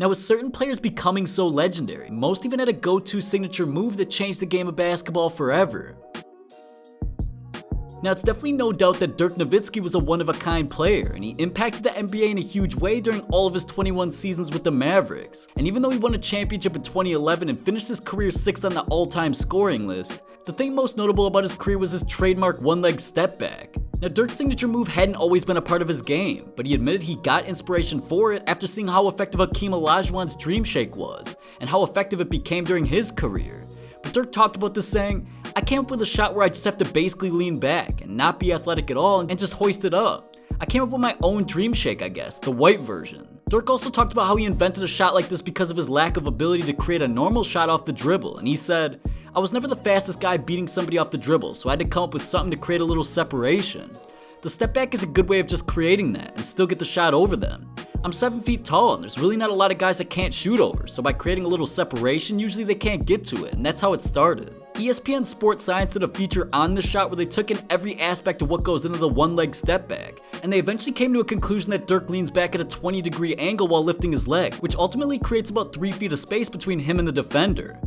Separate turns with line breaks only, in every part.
Now, with certain players becoming so legendary, most even had a go-to signature move that changed the game of basketball forever. Now, it's definitely no doubt that Dirk Nowitzki was a one-of-a-kind player, and he impacted the NBA in a huge way during all of his 21 seasons with the Mavericks. And even though he won a championship in 2011 and finished his career 6th on the all-time scoring list, the thing most notable about his career was his trademark one-leg step back. Now, Dirk's signature move hadn't always been a part of his game, but he admitted he got inspiration for it after seeing how effective Hakeem Olajuwon's dream shake was, and how effective it became during his career. But Dirk talked about this saying, "I came up with a shot where I just have to basically lean back and not be athletic at all and just hoist it up. I came up with my own dream shake, I guess, the white version." Dirk also talked about how he invented a shot like this because of his lack of ability to create a normal shot off the dribble, and he said, "I was never the fastest guy beating somebody off the dribble, so I had to come up with something to create a little separation. The step back is a good way of just creating that and still get the shot over them. I'm 7 feet tall and there's really not a lot of guys that can't shoot over, so by creating a little separation, usually they can't get to it, and that's how it started." ESPN Sports Science did a feature on this shot where they took in every aspect of what goes into the one-leg step back, and they eventually came to a conclusion that Dirk leans back at a 20-degree angle while lifting his leg, which ultimately creates about 3 feet of space between him and the defender.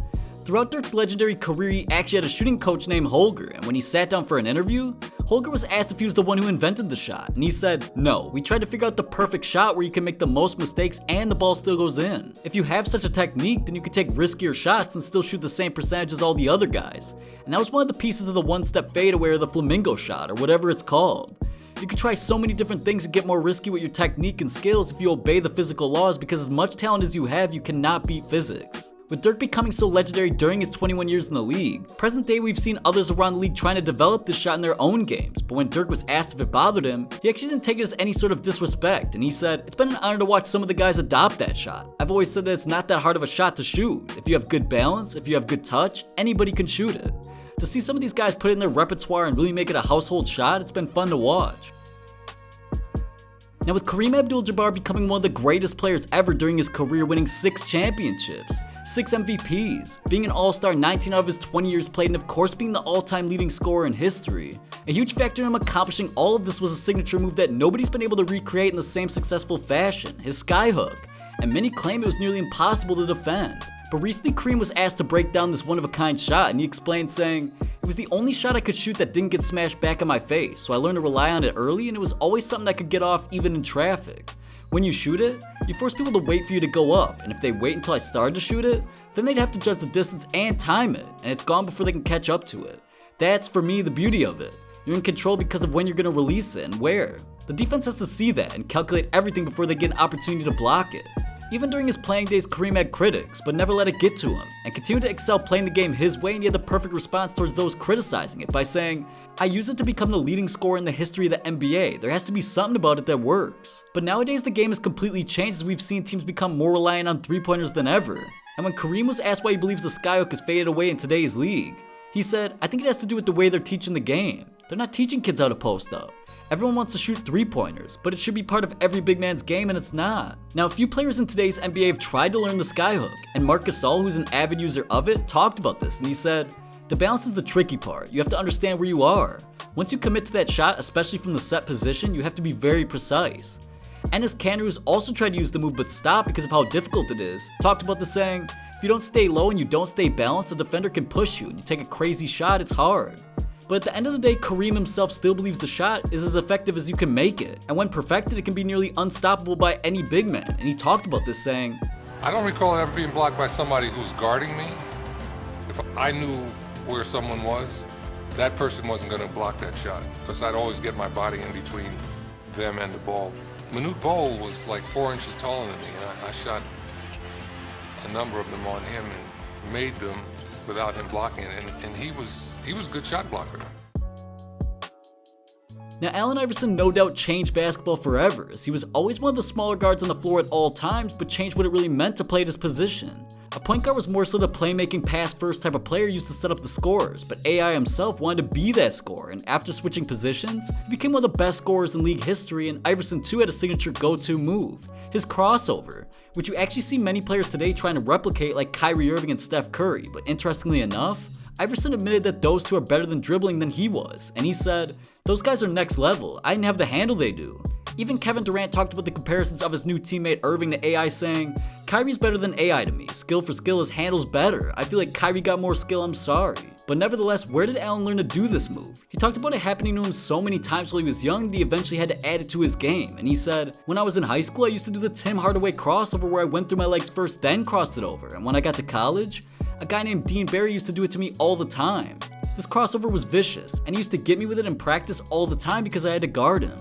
Throughout Dirk's legendary career, he actually had a shooting coach named Holger, and when he sat down for an interview, Holger was asked if he was the one who invented the shot, and he said, "No, we tried to figure out the perfect shot where you can make the most mistakes and the ball still goes in. If you have such a technique, then you can take riskier shots and still shoot the same percentage as all the other guys." And that was one of the pieces of the one-step fadeaway or the flamingo shot, or whatever it's called. You can try so many different things and get more risky with your technique and skills if you obey the physical laws, because as much talent as you have, you cannot beat physics. With Dirk becoming so legendary during his 21 years in the league, present day we've seen others around the league trying to develop this shot in their own games, but when Dirk was asked if it bothered him, he actually didn't take it as any sort of disrespect, and he said, "It's been an honor to watch some of the guys adopt that shot. I've always said that it's not that hard of a shot to shoot. If you have good balance, if you have good touch, anybody can shoot it." To see some of these guys put it in their repertoire and really make it a household shot, it's been fun to watch. Now, with Kareem Abdul-Jabbar becoming one of the greatest players ever during his career, winning 6 championships, 6 MVPs, being an all-star 19 out of his 20 years played, and of course being the all-time leading scorer in history, a huge factor in him accomplishing all of this was a signature move that nobody's been able to recreate in the same successful fashion, his skyhook, and many claim it was nearly impossible to defend. But recently Kareem was asked to break down this one-of-a-kind shot, and he explained saying, "It was the only shot I could shoot that didn't get smashed back in my face, so I learned to rely on it early, and it was always something I could get off even in traffic. When you shoot it, you force people to wait for you to go up, and if they wait until I started to shoot it, then they'd have to judge the distance and time it, and it's gone before they can catch up to it. That's, for me, the beauty of it. You're in control because of when you're going to release it and where. The defense has to see that and calculate everything before they get an opportunity to block it." Even during his playing days, Kareem had critics, but never let it get to him, and continued to excel playing the game his way, and he had the perfect response towards those criticizing it by saying, "I use it to become the leading scorer in the history of the NBA. There has to be something about it that works." But nowadays the game has completely changed, as we've seen teams become more reliant on three-pointers than ever. And when Kareem was asked why he believes the skyhook is faded away in today's league, he said, "I think it has to do with the way they're teaching the game. They're not teaching kids how to post up. Everyone wants to shoot three-pointers, but it should be part of every big man's game, and it's not." Now, a few players in today's NBA have tried to learn the skyhook, and Marc Gasol, who's an avid user of it, talked about this, and he said, "The balance is the tricky part. You have to understand where you are. Once you commit to that shot, especially from the set position, you have to be very precise." Enes Kanter, who's also tried to use the move but stopped because of how difficult it is, talked about the saying, "If you don't stay low and you don't stay balanced, the defender can push you, and you take a crazy shot, it's hard." But at the end of the day, Kareem himself still believes the shot is as effective as you can make it, and when perfected, it can be nearly unstoppable by any big man, and he talked about this saying,
"I don't recall ever being blocked by somebody who's guarding me. If I knew where someone was, that person wasn't going to block that shot, because I'd always get my body in between them and the ball." Manute Bol was like 4 inches taller than me, and I shot a number of them on him and made them without him blocking it, and he was a good shot blocker.
Now, Allen Iverson no doubt changed basketball forever, as he was always one of the smaller guards on the floor at all times, but changed what it really meant to play at his position. A point guard was more so the playmaking pass-first type of player used to set up the scores, but AI himself wanted to be that scorer, and after switching positions, he became one of the best scorers in league history, and Iverson too had a signature go-to move, his crossover, which you actually see many players today trying to replicate like Kyrie Irving and Steph Curry, but interestingly enough, Iverson admitted that those two are better than dribbling than he was, and he said, "Those guys are next level. I didn't have the handle they do." Even Kevin Durant talked about the comparisons of his new teammate Irving to AI, saying, "Kyrie's better than AI to me. Skill for skill, his handle's better. I feel like Kyrie got more skill, I'm sorry." But nevertheless, where did Allen learn to do this move? He talked about it happening to him so many times while he was young that he eventually had to add it to his game. And he said, "When I was in high school, I used to do the Tim Hardaway crossover where I went through my legs first, then crossed it over. And when I got to college, a guy named Dean Barry used to do it to me all the time. This crossover was vicious, and he used to get me with it in practice all the time because I had to guard him.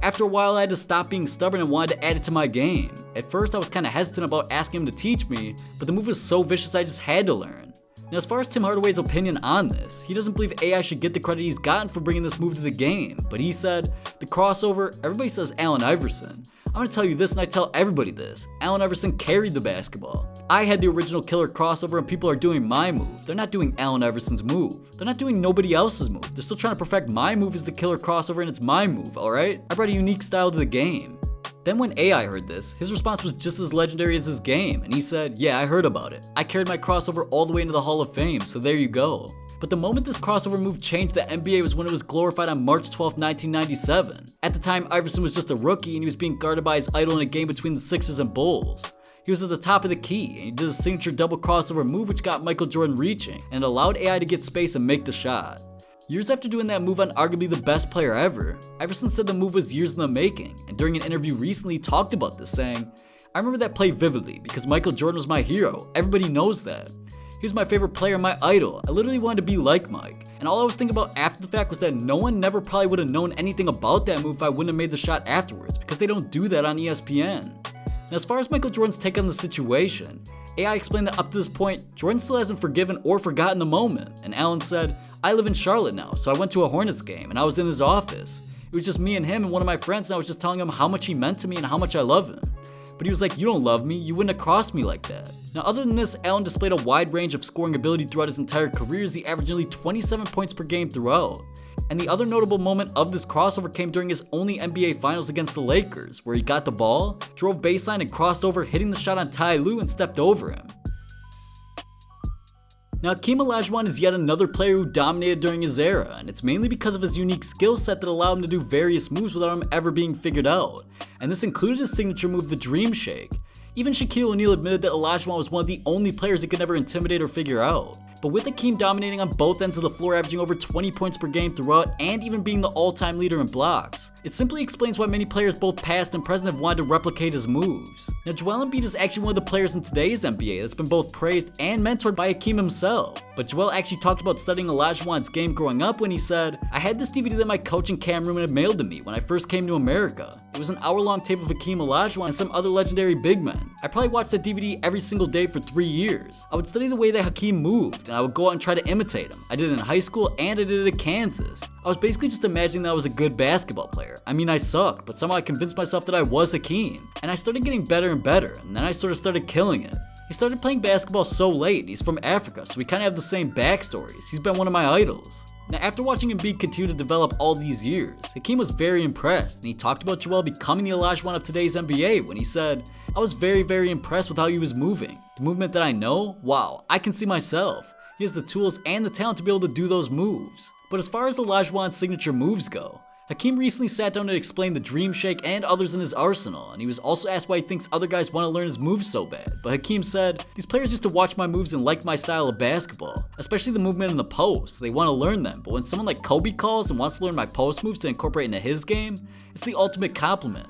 After a while, I had to stop being stubborn and wanted to add it to my game. At first, I was kind of hesitant about asking him to teach me, but the move was so vicious I just had to learn." Now, as far as Tim Hardaway's opinion on this, he doesn't believe AI should get the credit he's gotten for bringing this move to the game, but he said, "The crossover, everybody says Allen Iverson. I'm gonna tell you this and I tell everybody this. Allen Iverson carried the basketball. I had the original killer crossover and people are doing my move. They're not doing Allen Iverson's move. They're not doing nobody else's move. They're still trying to perfect my move as the killer crossover and it's my move, alright? I brought a unique style to the game." Then when AI heard this, his response was just as legendary as his game, and he said, "Yeah, I heard about it. I carried my crossover all the way into the Hall of Fame, so there you go." But the moment this crossover move changed the NBA was when it was glorified on March 12, 1997. At the time, Iverson was just a rookie and he was being guarded by his idol in a game between the Sixers and Bulls. He was at the top of the key, and he did his signature double crossover move which got Michael Jordan reaching, and allowed AI to get space and make the shot. Years after doing that move on arguably the best player ever, Iverson said the move was years in the making, and during an interview recently he talked about this, saying, "I remember that play vividly because Michael Jordan was my hero. Everybody knows that. He was my favorite player, my idol. I literally wanted to be like Mike. And all I was thinking about after the fact was that no one never probably would have known anything about that move if I wouldn't have made the shot afterwards, because they don't do that on ESPN." Now, as far as Michael Jordan's take on the situation, AI explained that up to this point, Jordan still hasn't forgiven or forgotten the moment. And Allen said, "I live in Charlotte now, so I went to a Hornets game and I was in his office. It was just me and him and one of my friends, and I was just telling him how much he meant to me and how much I love him. But he was like, 'You don't love me, you wouldn't have crossed me like that.'" Now, other than this, Allen displayed a wide range of scoring ability throughout his entire career as he averaged nearly 27 points per game throughout. And the other notable moment of this crossover came during his only NBA Finals against the Lakers, where he got the ball, drove baseline and crossed over, hitting the shot on Ty Lue and stepped over him. Now, Hakeem Olajuwon is yet another player who dominated during his era, and it's mainly because of his unique skill set that allowed him to do various moves without him ever being figured out. And this included his signature move, the Dream Shake. Even Shaquille O'Neal admitted that Olajuwon was one of the only players he could never intimidate or figure out. But with Hakeem dominating on both ends of the floor, averaging over 20 points per game throughout, and even being the all-time leader in blocks, it simply explains why many players both past and present have wanted to replicate his moves. Now, Joel Embiid is actually one of the players in today's NBA that's been both praised and mentored by Hakeem himself. But Joel actually talked about studying Olajuwon's game growing up when he said, "I had this DVD that my coach in Cameroon had mailed to me when I first came to America. It was an hour-long tape of Hakeem Olajuwon and some other legendary big men. I probably watched that DVD every single day for 3 years. I would study the way that Hakeem moved, and I would go out and try to imitate him. I did it in high school and I did it at Kansas. I was basically just imagining that I was a good basketball player. I mean, I sucked, but somehow I convinced myself that I was Hakeem. And I started getting better and better, and then I sort of started killing it." He started playing basketball so late, and he's from Africa, so we kind of have the same backstories. He's been one of my idols. Now, after watching Embiid continue to develop all these years, Hakeem was very impressed, and he talked about Joel becoming the Olajuwon of today's NBA when he said, "I was very, very impressed with how he was moving. The movement that I know, wow, I can see myself. He has the tools and the talent to be able to do those moves." But as far as Olajuwon's signature moves go, Hakeem recently sat down to explain the Dream Shake and others in his arsenal, and he was also asked why he thinks other guys want to learn his moves so bad. But Hakeem said, "These players used to watch my moves and like my style of basketball, especially the movement in the post. They want to learn them, but when someone like Kobe calls and wants to learn my post moves to incorporate into his game, it's the ultimate compliment."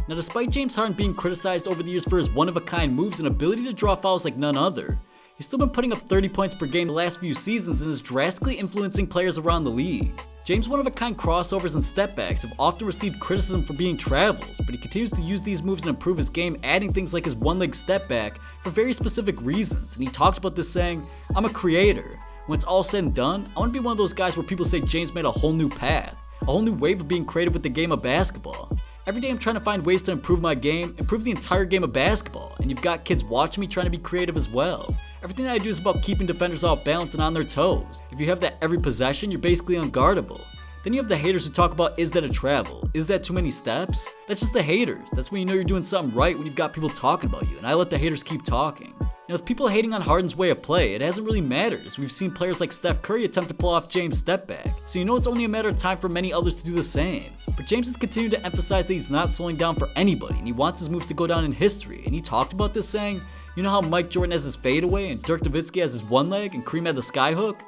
Now, despite James Harden being criticized over the years for his one-of-a-kind moves and ability to draw fouls like none other, he's still been putting up 30 points per game the last few seasons and is drastically influencing players around the league. James' one-of-a-kind crossovers and stepbacks have often received criticism for being travels, but he continues to use these moves and improve his game, adding things like his one-leg stepback for very specific reasons. And he talked about this saying, "I'm a creator. When it's all said and done, I want to be one of those guys where people say James made a whole new path, a whole new wave of being creative with the game of basketball. Every day I'm trying to find ways to improve my game, improve the entire game of basketball, and you've got kids watching me trying to be creative as well. Everything that I do is about keeping defenders off balance and on their toes. If you have that every possession, you're basically unguardable." Then you have the haters who talk about, is that a travel? Is that too many steps? That's just the haters. That's when you know you're doing something right, when you've got people talking about you, and I let the haters keep talking. With people hating on Harden's way of play, it hasn't really mattered, as we've seen players like Steph Curry attempt to pull off James' step back, so it's only a matter of time for many others to do the same. But James has continued to emphasize that he's not slowing down for anybody, and he wants his moves to go down in history, and he talked about this saying, you know how Mike Jordan has his fadeaway, and Dirk Nowitzki has his one leg, and Kareem had the skyhook?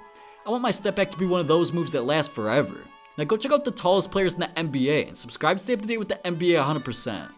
I want my step back to be one of those moves that last forever. Now go check out the tallest players in the NBA, and subscribe to stay up to date with the NBA 100%.